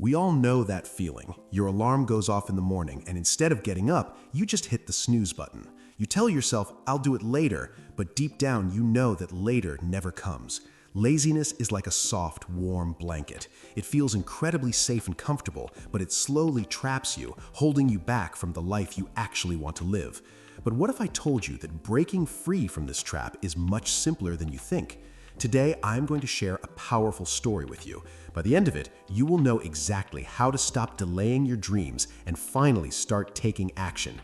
We all know that feeling. Your alarm goes off in the morning, and instead of getting up, you just hit the snooze button. You tell yourself, I'll do it later, but deep down you know that later never comes. Laziness is like a soft, warm blanket. It feels incredibly safe and comfortable, but it slowly traps you, holding you back from the life you actually want to live. But what if I told you that breaking free from this trap is much simpler than you think? Today, I'm going to share a powerful story with you. By the end of it, you will know exactly how to stop delaying your dreams and finally start taking action.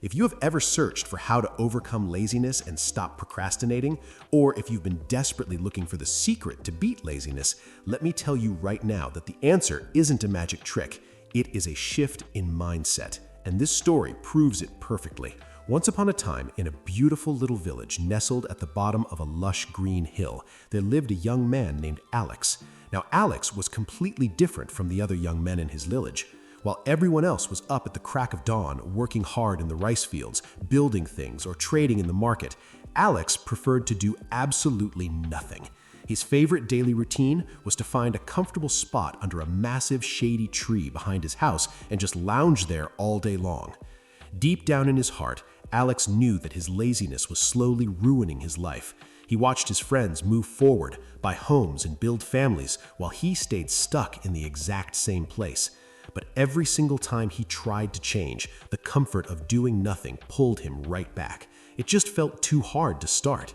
If you have ever searched for how to overcome laziness and stop procrastinating, or if you've been desperately looking for the secret to beat laziness, let me tell you right now that the answer isn't a magic trick. It is a shift in mindset, and this story proves it perfectly. Once upon a time, in a beautiful little village nestled at the bottom of a lush green hill, there lived a young man named Alex. Now, Alex was completely different from the other young men in his village. While everyone else was up at the crack of dawn, working hard in the rice fields, building things, or trading in the market, Alex preferred to do absolutely nothing. His favorite daily routine was to find a comfortable spot under a massive shady tree behind his house and just lounge there all day long. Deep down in his heart, Alex knew that his laziness was slowly ruining his life. He watched his friends move forward, buy homes, and build families, while he stayed stuck in the exact same place. But every single time he tried to change, the comfort of doing nothing pulled him right back. It just felt too hard to start.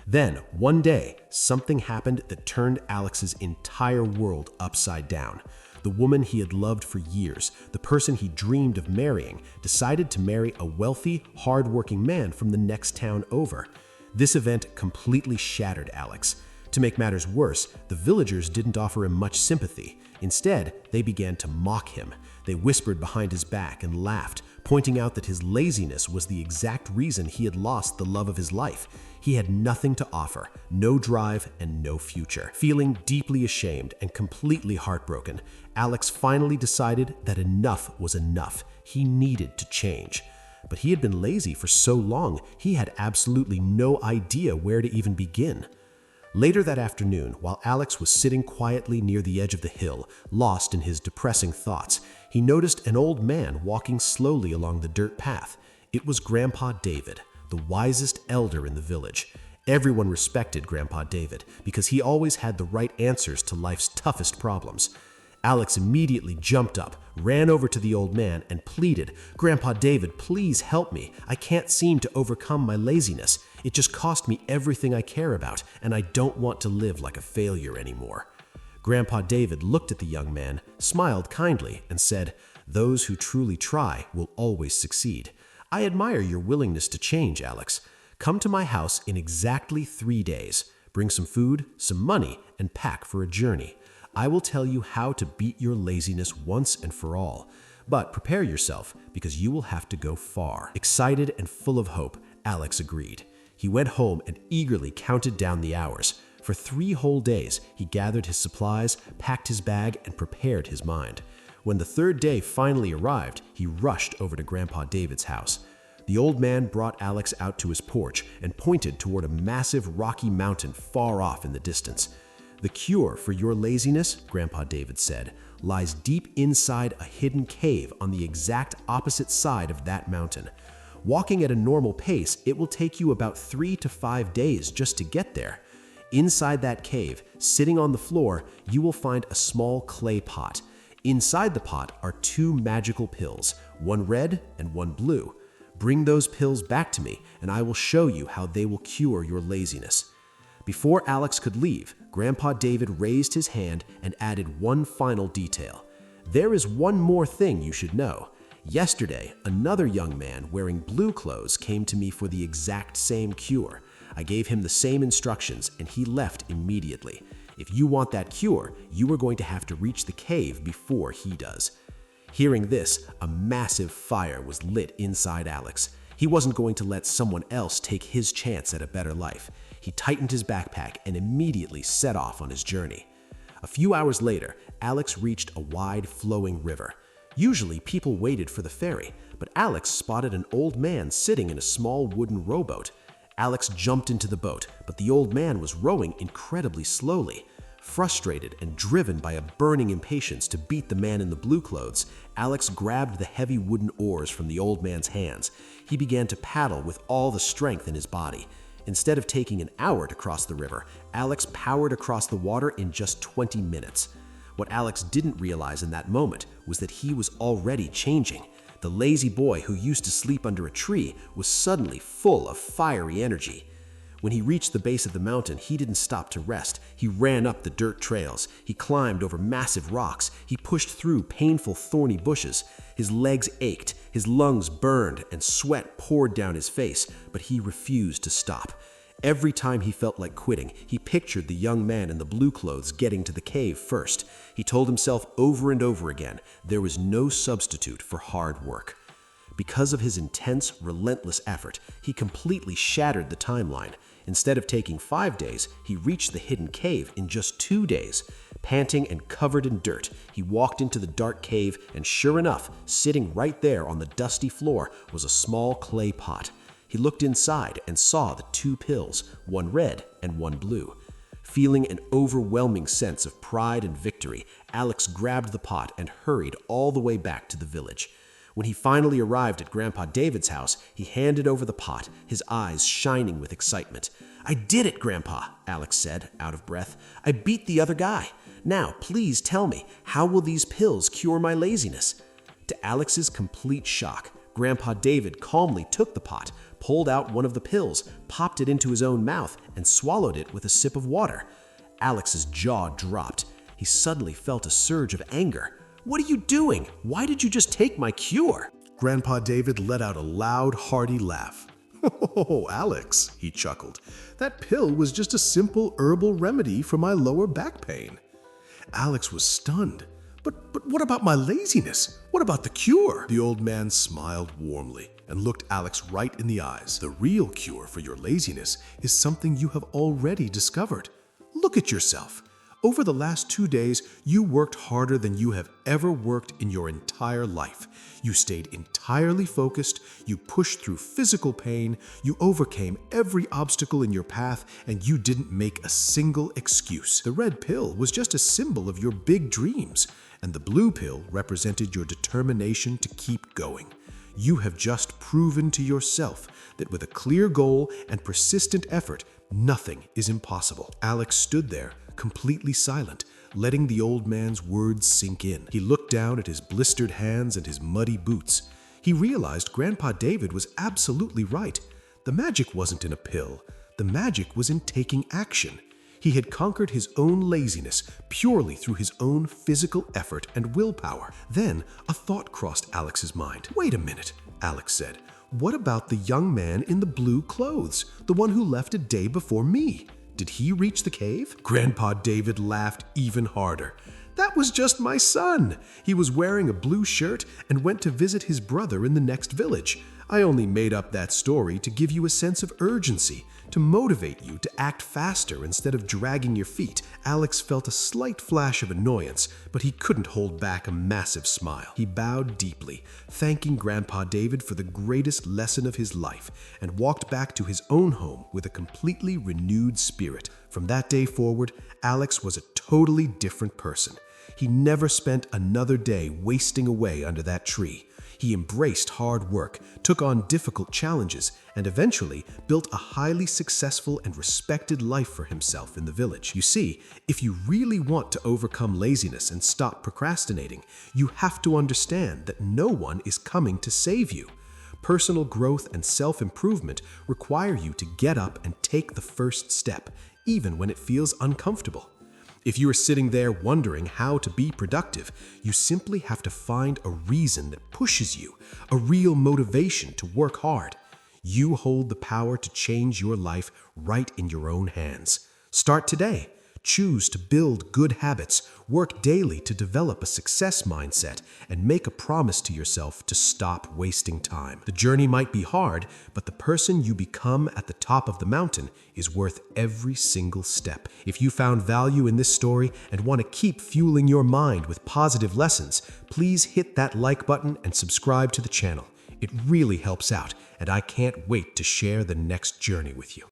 Then, one day, something happened that turned Alex's entire world upside down. The woman he had loved for years, the person he dreamed of marrying, decided to marry a wealthy, hard-working man from the next town over. This event completely shattered Alex. To make matters worse, the villagers didn't offer him much sympathy. Instead, they began to mock him. They whispered behind his back and laughed, pointing out that his laziness was the exact reason he had lost the love of his life. He had nothing to offer, no drive, and no future. Feeling deeply ashamed and completely heartbroken, Alex finally decided that enough was enough. He needed to change. But he had been lazy for so long, he had absolutely no idea where to even begin. Later that afternoon, while Alex was sitting quietly near the edge of the hill, lost in his depressing thoughts, he noticed an old man walking slowly along the dirt path. It was Grandpa David, the wisest elder in the village. Everyone respected Grandpa David because he always had the right answers to life's toughest problems. Alex immediately jumped up, ran over to the old man, and pleaded, "Grandpa David, please help me. I can't seem to overcome my laziness. It just cost me everything I care about, and I don't want to live like a failure anymore." Grandpa David looked at the young man, smiled kindly, and said, "Those who truly try will always succeed. I admire your willingness to change, Alex. Come to my house in exactly 3 days. Bring some food, some money, and pack for a journey. I will tell you how to beat your laziness once and for all. But prepare yourself, because you will have to go far." Excited and full of hope, Alex agreed. He went home and eagerly counted down the hours. For 3 whole days, he gathered his supplies, packed his bag, and prepared his mind. When the 3rd day finally arrived, he rushed over to Grandpa David's house. The old man brought Alex out to his porch and pointed toward a massive rocky mountain far off in the distance. "The cure for your laziness," Grandpa David said, "lies deep inside a hidden cave on the exact opposite side of that mountain. Walking at a normal pace, it will take you about 3 to 5 days just to get there. Inside that cave, sitting on the floor, you will find a small clay pot. Inside the pot are 2 magical pills, one red and one blue. Bring those pills back to me, and I will show you how they will cure your laziness." Before Alex could leave, Grandpa David raised his hand and added one final detail. "There is one more thing you should know. Yesterday, another young man wearing blue clothes came to me for the exact same cure. I gave him the same instructions, and he left immediately. If you want that cure, you are going to have to reach the cave before he does." Hearing this, a massive fire was lit inside Alex. He wasn't going to let someone else take his chance at a better life. He tightened his backpack and immediately set off on his journey. A few hours later, Alex reached a wide, flowing river. Usually, people waited for the ferry, but Alex spotted an old man sitting in a small wooden rowboat. Alex jumped into the boat, but the old man was rowing incredibly slowly. Frustrated and driven by a burning impatience to beat the man in the blue clothes, Alex grabbed the heavy wooden oars from the old man's hands. He began to paddle with all the strength in his body. Instead of taking an hour to cross the river, Alex powered across the water in just 20 minutes. What Alex didn't realize in that moment was that he was already changing. The lazy boy who used to sleep under a tree was suddenly full of fiery energy. When he reached the base of the mountain, he didn't stop to rest. He ran up the dirt trails. He climbed over massive rocks. He pushed through painful, thorny bushes. His legs ached, his lungs burned, and sweat poured down his face, but he refused to stop. Every time he felt like quitting, he pictured the young man in the blue clothes getting to the cave first. He told himself over and over again, there was no substitute for hard work. Because of his intense, relentless effort, he completely shattered the timeline. Instead of taking 5 days, he reached the hidden cave in just 2 days. Panting and covered in dirt, he walked into the dark cave, and sure enough, sitting right there on the dusty floor was a small clay pot. He looked inside and saw the 2 pills, one red and one blue. Feeling an overwhelming sense of pride and victory, Alex grabbed the pot and hurried all the way back to the village. When he finally arrived at Grandpa David's house, he handed over the pot, his eyes shining with excitement. "I did it, Grandpa," Alex said, out of breath. "I beat the other guy. Now, please tell me, how will these pills cure my laziness?" To Alex's complete shock, Grandpa David calmly took the pot, pulled out one of the pills, popped it into his own mouth, and swallowed it with a sip of water. Alex's jaw dropped. He suddenly felt a surge of anger. "What are you doing? Why did you just take my cure?" Grandpa David let out a loud, hearty laugh. "Oh, Alex," he chuckled, "that pill was just a simple herbal remedy for my lower back pain." Alex was stunned. But what about my laziness? What about the cure?" The old man smiled warmly and looked Alex right in the eyes. "The real cure for your laziness is something you have already discovered. Look at yourself. Over the last 2 days, you worked harder than you have ever worked in your entire life. You stayed entirely focused, you pushed through physical pain, you overcame every obstacle in your path, and you didn't make a single excuse. The red pill was just a symbol of your big dreams, and the blue pill represented your determination to keep going. You have just proven to yourself that with a clear goal and persistent effort, nothing is impossible." Alex stood there, completely silent, letting the old man's words sink in. He looked down at his blistered hands and his muddy boots. He realized Grandpa David was absolutely right. The magic wasn't in a pill. The magic was in taking action. He had conquered his own laziness purely through his own physical effort and willpower. Then a thought crossed Alex's mind. "Wait a minute," Alex said. "What about the young man in the blue clothes, the one who left a day before me? Did he reach the cave?" Grandpa David laughed even harder. "That was just my son. He was wearing a blue shirt and went to visit his brother in the next village. I only made up that story to give you a sense of urgency, to motivate you to act faster instead of dragging your feet." Alex felt a slight flash of annoyance, but he couldn't hold back a massive smile. He bowed deeply, thanking Grandpa David for the greatest lesson of his life, and walked back to his own home with a completely renewed spirit. From that day forward, Alex was a totally different person. He never spent another day wasting away under that tree. He embraced hard work, took on difficult challenges, and eventually built a highly successful and respected life for himself in the village. You see, if you really want to overcome laziness and stop procrastinating, you have to understand that no one is coming to save you. Personal growth and self-improvement require you to get up and take the first step, even when it feels uncomfortable. If you are sitting there wondering how to be productive, you simply have to find a reason that pushes you, a real motivation to work hard. You hold the power to change your life right in your own hands. Start today. Choose to build good habits, work daily to develop a success mindset, and make a promise to yourself to stop wasting time. The journey might be hard, but the person you become at the top of the mountain is worth every single step. If you found value in this story and want to keep fueling your mind with positive lessons, please hit that like button and subscribe to the channel. It really helps out, and I can't wait to share the next journey with you.